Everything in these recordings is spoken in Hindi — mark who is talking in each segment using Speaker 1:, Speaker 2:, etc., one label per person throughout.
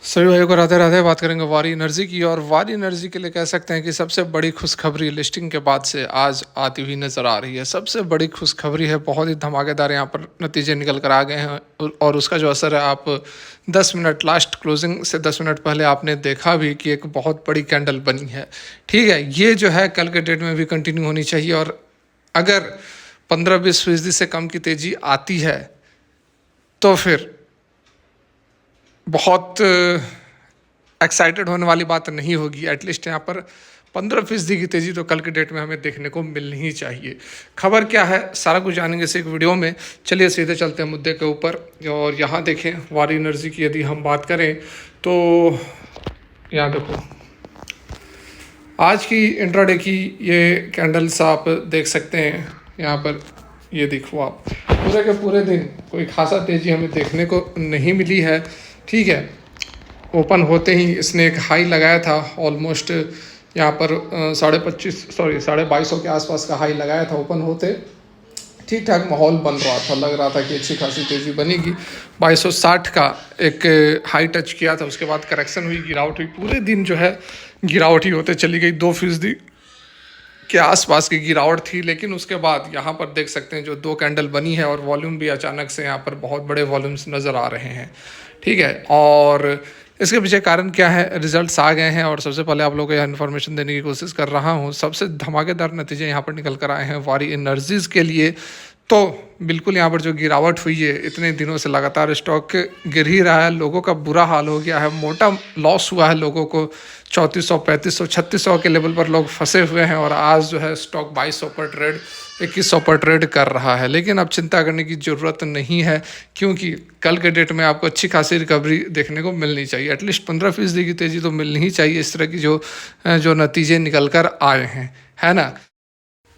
Speaker 1: सभी भाइयों को राधे राधे। बात करेंगे वारी एनर्जी की, और वारी एनर्जी के लिए कह सकते हैं कि सबसे बड़ी खुशखबरी लिस्टिंग के बाद से आज आती हुई नजर आ रही है। सबसे बड़ी खुशखबरी है, बहुत ही धमाकेदार यहाँ पर नतीजे निकल कर आ गए हैं और उसका जो असर है, आप 10 मिनट लास्ट क्लोजिंग से 10 मिनट पहले आपने देखा भी कि एक बहुत बड़ी कैंडल बनी है। ठीक है, ये जो है कल के डेट में भी कंटिन्यू होनी चाहिए, और अगर 15-20% से कम की तेजी आती है तो फिर बहुत एक्साइटेड होने वाली बात नहीं होगी। एटलीस्ट यहाँ पर 15% की तेज़ी तो कल के डेट में हमें देखने को मिलनी ही चाहिए। खबर क्या है, सारा कुछ जानेंगे इस एक वीडियो में। चलिए सीधे चलते हैं मुद्दे के ऊपर। और यहाँ देखें, वारी एनर्जी की यदि हम बात करें तो यहाँ देखो, आज की इंट्राडे की ये कैंडल्स आप देख सकते हैं। यहाँ पर ये देखो आप, पूरे के पूरे दिन कोई खासा तेज़ी हमें देखने को नहीं मिली है। ठीक है, ओपन होते ही इसने एक हाई लगाया था, ऑलमोस्ट यहाँ पर 2250 के आसपास का हाई लगाया था। ओपन होते ठीक ठाक माहौल बन रहा था, लग रहा था कि अच्छी खासी तेज़ी बनेगी। 2260 का एक हाई टच किया था, उसके बाद करेक्शन हुई, गिरावट हुई। पूरे दिन जो है गिरावट ही होते चली गई, 2% के आसपास की गिरावट थी। लेकिन उसके बाद यहाँ पर देख सकते हैं जो दो कैंडल बनी है, और वॉल्यूम भी अचानक से यहाँ पर बहुत बड़े वॉल्यूम्स नज़र आ रहे हैं। ठीक है, और इसके पीछे कारण क्या है, रिजल्ट्स आ गए हैं, और सबसे पहले आप लोगों को यह इन्फॉर्मेशन देने की कोशिश कर रहा हूँ। सबसे धमाकेदार नतीजे यहाँ पर निकल कर आए हैं वारी एनर्जीज़ के लिए। तो बिल्कुल यहाँ पर जो गिरावट हुई है, इतने दिनों से लगातार स्टॉक गिर ही रहा है, लोगों का बुरा हाल हो गया है, मोटा लॉस हुआ है लोगों को। 3400, 3500, 3600 के लेवल पर लोग फंसे हुए हैं, और आज जो है स्टॉक 2200 पर ट्रेड, 2100 पर ट्रेड कर रहा है। लेकिन अब चिंता करने की ज़रूरत नहीं है, क्योंकि कल के डेट में आपको अच्छी खासी रिकवरी देखने को मिलनी चाहिए। एटलीस्ट 15% की तेज़ी तो मिलनी ही चाहिए, इस तरह की जो नतीजे निकल कर आए हैं, है ना।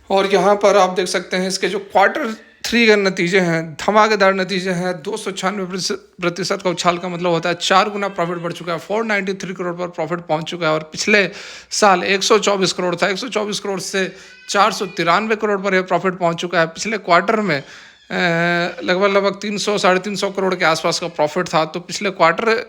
Speaker 1: और यहाँ पर आप देख सकते हैं इसके जो Q3 के नतीजे हैं, धमाकेदार नतीजे हैं। 296% का उछाल का मतलब होता है 4 गुना प्रॉफिट बढ़ चुका है। 493 करोड़ पर प्रॉफिट पहुंच चुका है, और पिछले साल 124 करोड़ था, 124 करोड़ से 493 करोड़ पर यह प्रॉफिट पहुंच चुका है। पिछले क्वार्टर में लगभग 300 350 करोड़ के आसपास का प्रॉफिट था। तो पिछले क्वार्टर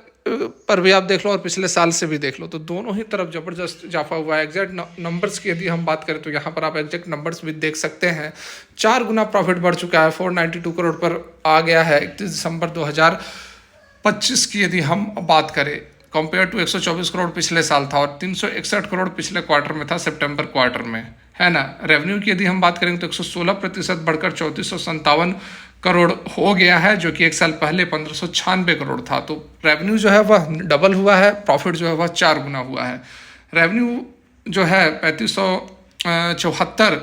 Speaker 1: पर भी आप देख लो, और पिछले साल से भी देख लो, तो दोनों ही तरफ ज़बरदस्त इजाफा हुआ है। एग्जैक्ट नंबर्स की यदि हम बात करें तो यहाँ पर आप एग्जैक्ट नंबर्स भी देख सकते हैं। 4 गुना प्रॉफिट बढ़ चुका है, 492 करोड़ पर आ गया है 31 दिसंबर 2025 की यदि हम बात करें, कंपेयर टू 124 करोड़ पिछले साल था, और 361 करोड़ पिछले क्वार्टर में था, सितंबर क्वार्टर में, है ना। रेवेन्यू की यदि हम बात करेंगे तो 116% बढ़कर 3457 करोड़ हो गया है, जो कि एक साल पहले 1596 करोड़ था। तो रेवेन्यू जो है वह डबल हुआ है, प्रॉफिट जो है वह 4 गुना हुआ है। रेवेन्यू जो है 3574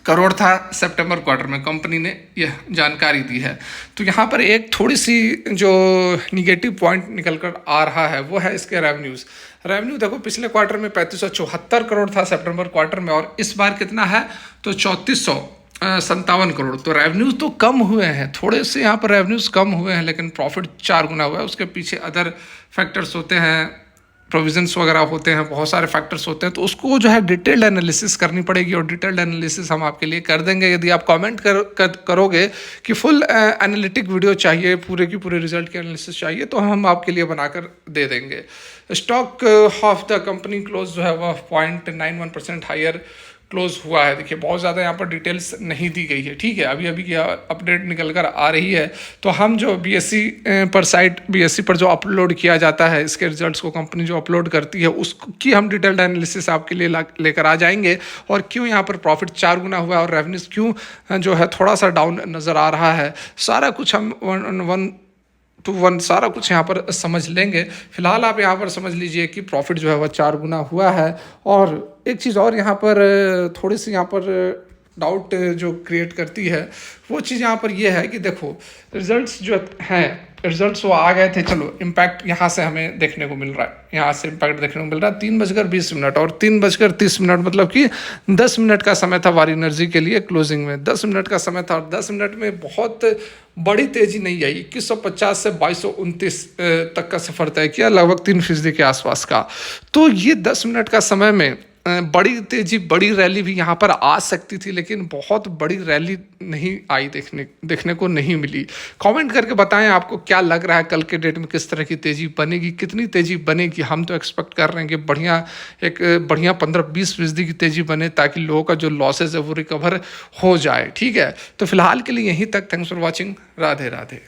Speaker 1: करोड़ था सितंबर क्वार्टर में, कंपनी ने यह जानकारी दी है। तो यहाँ पर एक थोड़ी सी जो निगेटिव पॉइंट निकल कर आ रहा है वो है इसके रेवेन्यूज़। रेवेन्यू देखो, पिछले क्वार्टर में 3574 करोड़ था सितंबर क्वार्टर में, और इस बार कितना है तो 3457 करोड़। तो रेवेन्यूज तो कम हुए हैं, थोड़े से यहाँ पर रेवेन्यूज कम हुए हैं, लेकिन प्रॉफिट 4 गुना हुआ है। उसके पीछे अदर फैक्टर्स होते हैं, प्रोविजंस वगैरह होते हैं, बहुत सारे फैक्टर्स होते हैं। तो उसको जो है डिटेल्ड एनालिसिस करनी पड़ेगी, और डिटेल्ड एनालिसिस हम आपके लिए कर देंगे। यदि आप कमेंट करोगे कि फुल एनालिटिक वीडियो चाहिए, पूरे की पूरे रिजल्ट की एनालिसिस चाहिए, तो हम आपके लिए बनाकर दे देंगे। Stock of the company close जो है वह 0.91% हायर क्लोज हुआ है। देखिए, बहुत ज़्यादा यहाँ पर डिटेल्स नहीं दी गई है। ठीक है, अभी अभी की अपडेट निकल कर आ रही है। तो हम जो BSE पर जो अपलोड किया जाता है, इसके रिजल्ट्स को कंपनी जो अपलोड करती है, उसकी हम डिटेल्ड एनालिसिस आपके लिए लेकर आ जाएंगे। और क्यों यहाँ पर प्रॉफिट 4 गुना हुआ है, और रेवेन्यूज क्यों जो है थोड़ा सा डाउन नज़र आ रहा है, सारा कुछ हम 1 सारा कुछ यहाँ पर समझ लेंगे। फिलहाल आप यहाँ पर समझ लीजिए कि प्रॉफिट जो है वह 4 गुना हुआ है। और एक चीज़ और यहाँ पर थोड़ी सी यहाँ पर डाउट जो क्रिएट करती है, वो चीज़ यहाँ पर ये है कि देखो, रिजल्ट्स जो हैं, रिजल्ट्स वो आ गए थे, चलो इम्पैक्ट यहाँ से हमें देखने को मिल रहा है, यहाँ से इम्पैक्ट देखने को मिल रहा है। 3:20 और 3:30, मतलब कि 10 मिनट का समय था वारी एनर्जी के लिए। क्लोजिंग में 10 मिनट का समय था, और 10 मिनट में बहुत बड़ी तेज़ी नहीं आई। 2150 से 2229 तक का सफ़र तय किया, लगभग 3% के आसपास का। तो ये 10 मिनट का समय में बड़ी तेजी, बड़ी रैली भी यहाँ पर आ सकती थी, लेकिन बहुत बड़ी रैली नहीं आई, देखने को नहीं मिली। कमेंट करके बताएं आपको क्या लग रहा है, कल के डेट में किस तरह की तेज़ी बनेगी, कितनी तेज़ी बनेगी। हम तो एक्सपेक्ट कर रहे हैं कि बढ़िया 15-20% की तेज़ी बने, ताकि लोगों का जो लॉसेज है वो रिकवर हो जाए। ठीक है, तो फिलहाल के लिए यहीं तक। Thanks for watching. Radhe Radhe.